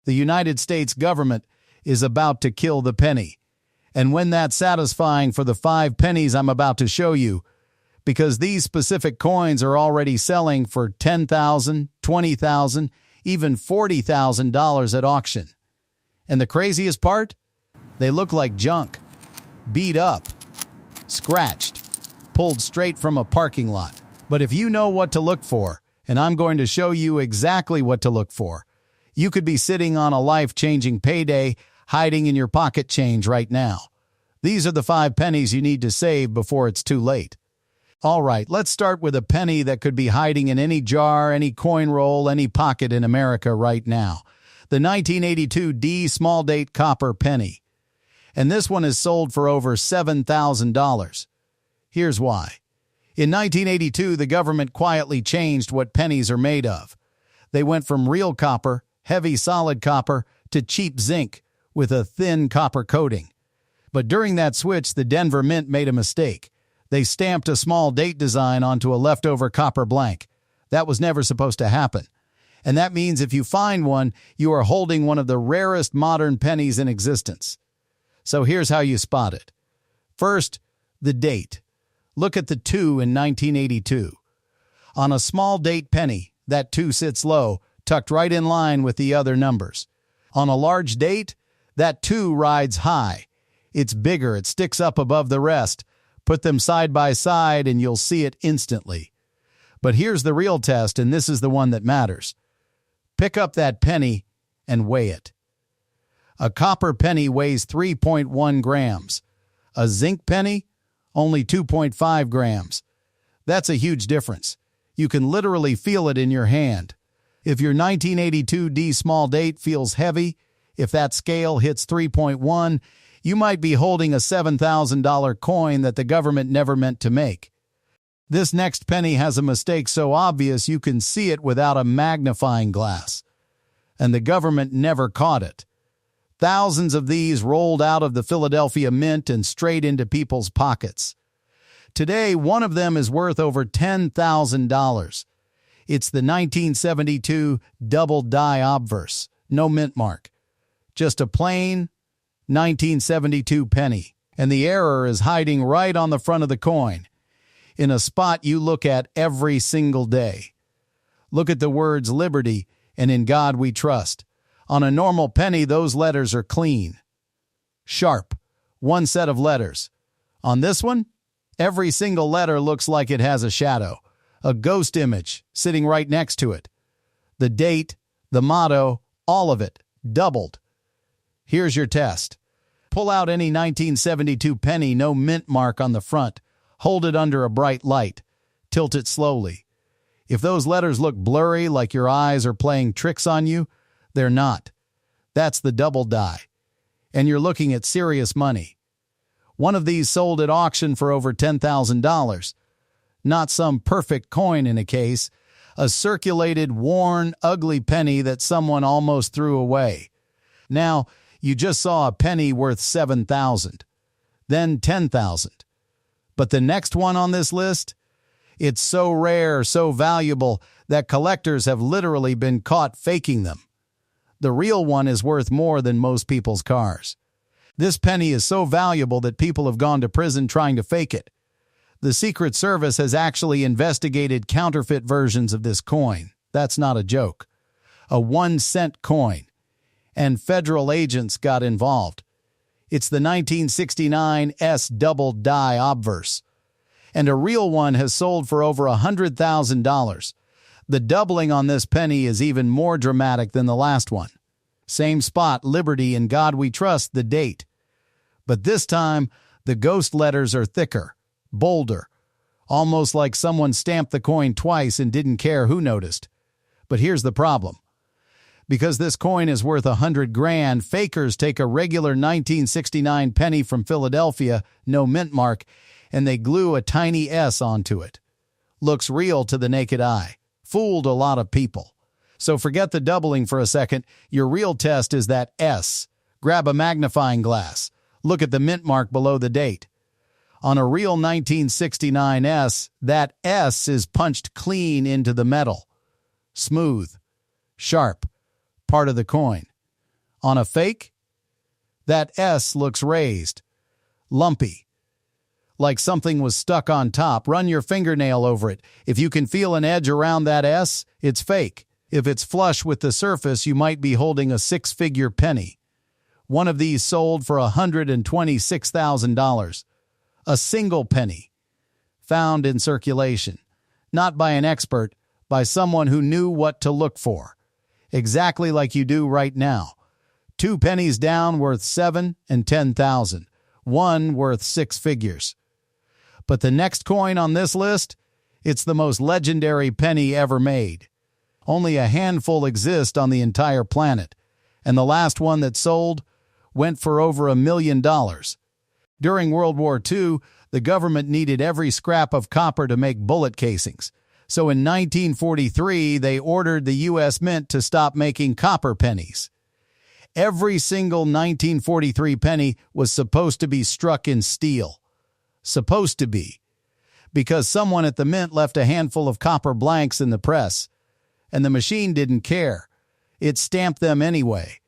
The United States government is about to kill the penny. And when that's satisfying for the 5 pennies I'm about to show you, because these specific coins are already selling for $10,000, $20,000, even $40,000 at auction. And the craziest part? They look like junk, beat up, scratched, pulled straight from a parking lot. But if you know what to look for, and I'm going to show you exactly what to look for, you could be sitting on a life-changing payday hiding in your pocket change right now. These are the 5 pennies you need to save before it's too late. All right, let's start with a penny that could be hiding in any jar, any coin roll, any pocket in America right now. The 1982 D small date copper penny. And this one is sold for over $7,000. Here's why. In 1982, the government quietly changed what pennies are made of. They went from real copper, heavy solid copper, to cheap zinc with a thin copper coating. But during that switch, the Denver Mint made a mistake. They stamped a small date design onto a leftover copper blank. That was never supposed to happen. And that means if you find one, you are holding one of the rarest modern pennies in existence. So here's how you spot it. First, the date. Look at the 2 in 1982. On a small date penny, that 2 sits low, tucked right in line with the other numbers. On a large date, that 2 rides high. It's bigger, it sticks up above the rest. Put them side by side and you'll see it instantly. But here's the real test, and this is the one that matters. Pick up that penny and weigh it. A copper penny weighs 3.1 grams. A zinc penny, only 2.5 grams. That's a huge difference. You can literally feel it in your hand. If your 1982 D small date feels heavy, if that scale hits 3.1, you might be holding a $7,000 coin that the government never meant to make. This next penny has a mistake so obvious you can see it without a magnifying glass. And the government never caught it. Thousands of these rolled out of the Philadelphia Mint and straight into people's pockets. Today, one of them is worth over $10,000. It's the 1972 Doubled Die Obverse, no mint mark. Just a plain 1972 penny, and the error is hiding right on the front of the coin, in a spot you look at every single day. Look at the words Liberty and In God We Trust. On a normal penny, those letters are clean. Sharp, one set of letters. On this one, every single letter looks like it has a shadow, a ghost image sitting right next to it. The date, the motto, all of it, doubled. Here's your test. Pull out any 1972 penny, no mint mark on the front. Hold it under a bright light. Tilt it slowly. If those letters look blurry, like your eyes are playing tricks on you, they're not. That's the double die. And you're looking at serious money. One of these sold at auction for over $10,000. Not some perfect coin in a case. A circulated, worn, ugly penny that someone almost threw away. Now, you just saw a penny worth $7,000. Then $10,000. But the next one on this list? It's so rare, so valuable, that collectors have literally been caught faking them. The real one is worth more than most people's cars. This penny is so valuable that people have gone to prison trying to fake it. The Secret Service has actually investigated counterfeit versions of this coin. That's not a joke. A 1-cent coin. And federal agents got involved. It's the 1969 S Doubled Die Obverse. And a real one has sold for over $100,000. The doubling on this penny is even more dramatic than the last one. Same spot, Liberty, In God We Trust, the date. But this time, the ghost letters are thicker, bolder, almost like someone stamped the coin twice and didn't care who noticed. But here's the problem. Because this coin is worth $100,000, fakers take a regular 1969 penny from Philadelphia, no mint mark, and they glue a tiny S onto it. Looks real to the naked eye. Fooled a lot of people. So forget the doubling for a second. Your real test is that S. Grab a magnifying glass. Look at the mint mark below the date. On a real 1969 S, that S is punched clean into the metal. Smooth. Sharp. Part of the coin. On a fake, that S looks raised, lumpy, like something was stuck on top. Run your fingernail over it. If you can feel an edge around that S, it's fake. If it's flush with the surface, you might be holding a six-figure penny. One of these sold for $126,000. A single penny, found in circulation, not by an expert, by someone who knew what to look for. Exactly like you do right now. 2 pennies down worth 7 and 10,000. One worth 6 figures. But the next coin on this list, it's the most legendary penny ever made. Only a handful exist on the entire planet, and the last one that sold went for over $1 million. During World War II, the government needed every scrap of copper to make bullet casings. So in 1943, they ordered the U.S. Mint to stop making copper pennies. Every single 1943 penny was supposed to be struck in steel. Supposed to be. Because someone at the mint left a handful of copper blanks in the press. And the machine didn't care. It stamped them anyway.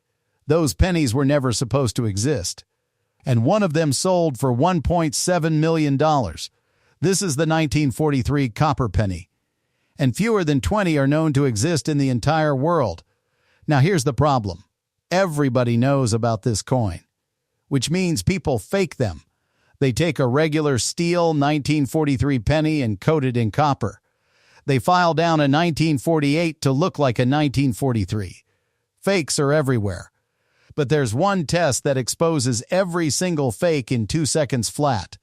Those pennies were never supposed to exist. And one of them sold for $1.7 million. This is the 1943 copper penny. And fewer than 20 are known to exist in the entire world. Now here's the problem. Everybody knows about this coin, which means people fake them. They take a regular steel 1943 penny and coat it in copper. They file down a 1948 to look like a 1943. Fakes are everywhere. But there's one test that exposes every single fake in 2 seconds flat.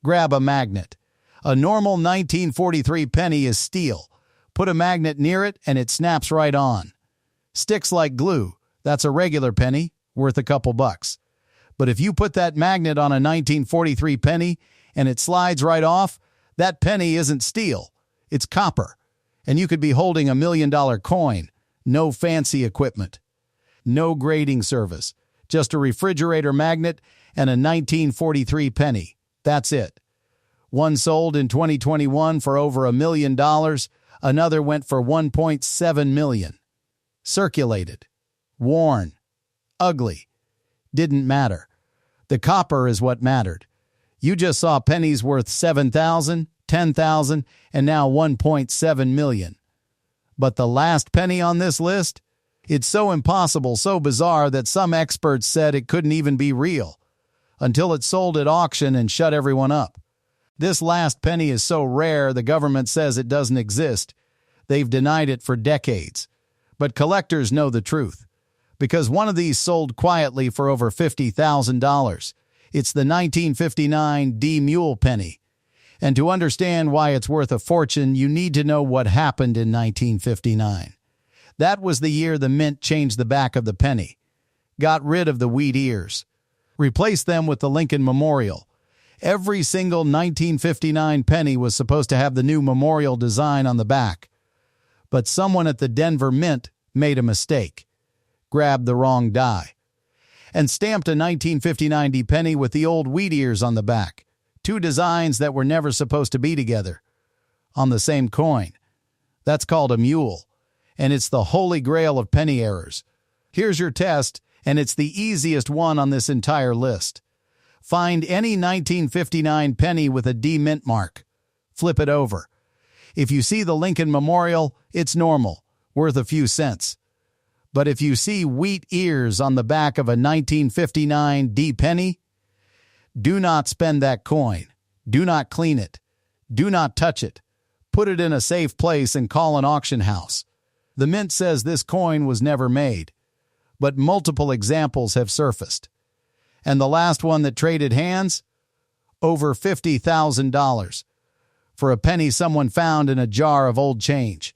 Grab a magnet. A normal 1943 penny is steel. Put a magnet near it and it snaps right on. Sticks like glue. That's a regular penny, worth a couple bucks. But if you put that magnet on a 1943 penny and it slides right off, that penny isn't steel. It's copper. And you could be holding $1 million coin. No fancy equipment. No grading service. Just a refrigerator magnet and a 1943 penny. That's it. One sold in 2021 for over $1 million. Another went for $1.7 million. Circulated. Worn. Ugly. Didn't matter. The copper is what mattered. You just saw pennies worth 7,000, 10,000, and now 1.7 million. But the last penny on this list? It's so impossible, so bizarre that some experts said it couldn't even be real, until it sold at auction and shut everyone up. This last penny is so rare the government says it doesn't exist. They've denied it for decades. But collectors know the truth, because one of these sold quietly for over $50,000. It's the 1959 Mule penny. And to understand why it's worth a fortune, you need to know what happened in 1959. That was the year the mint changed the back of the penny, got rid of the wheat ears, replaced them with the Lincoln Memorial. Every single 1959 penny was supposed to have the new memorial design on the back. But someone at the Denver Mint made a mistake, grabbed the wrong die, and stamped a 1959 penny with the old wheat ears on the back. 2 designs that were never supposed to be together on the same coin. That's called a mule, and it's the holy grail of penny errors. Here's your test, and it's the easiest one on this entire list. Find any 1959 penny with a D mint mark. Flip it over. If you see the Lincoln Memorial, it's normal, worth a few cents. But if you see wheat ears on the back of a 1959 D penny, do not spend that coin. Do not clean it. Do not touch it. Put it in a safe place and call an auction house. The mint says this coin was never made, but multiple examples have surfaced. And the last one that traded hands? Over $50,000 for a penny someone found in a jar of old change.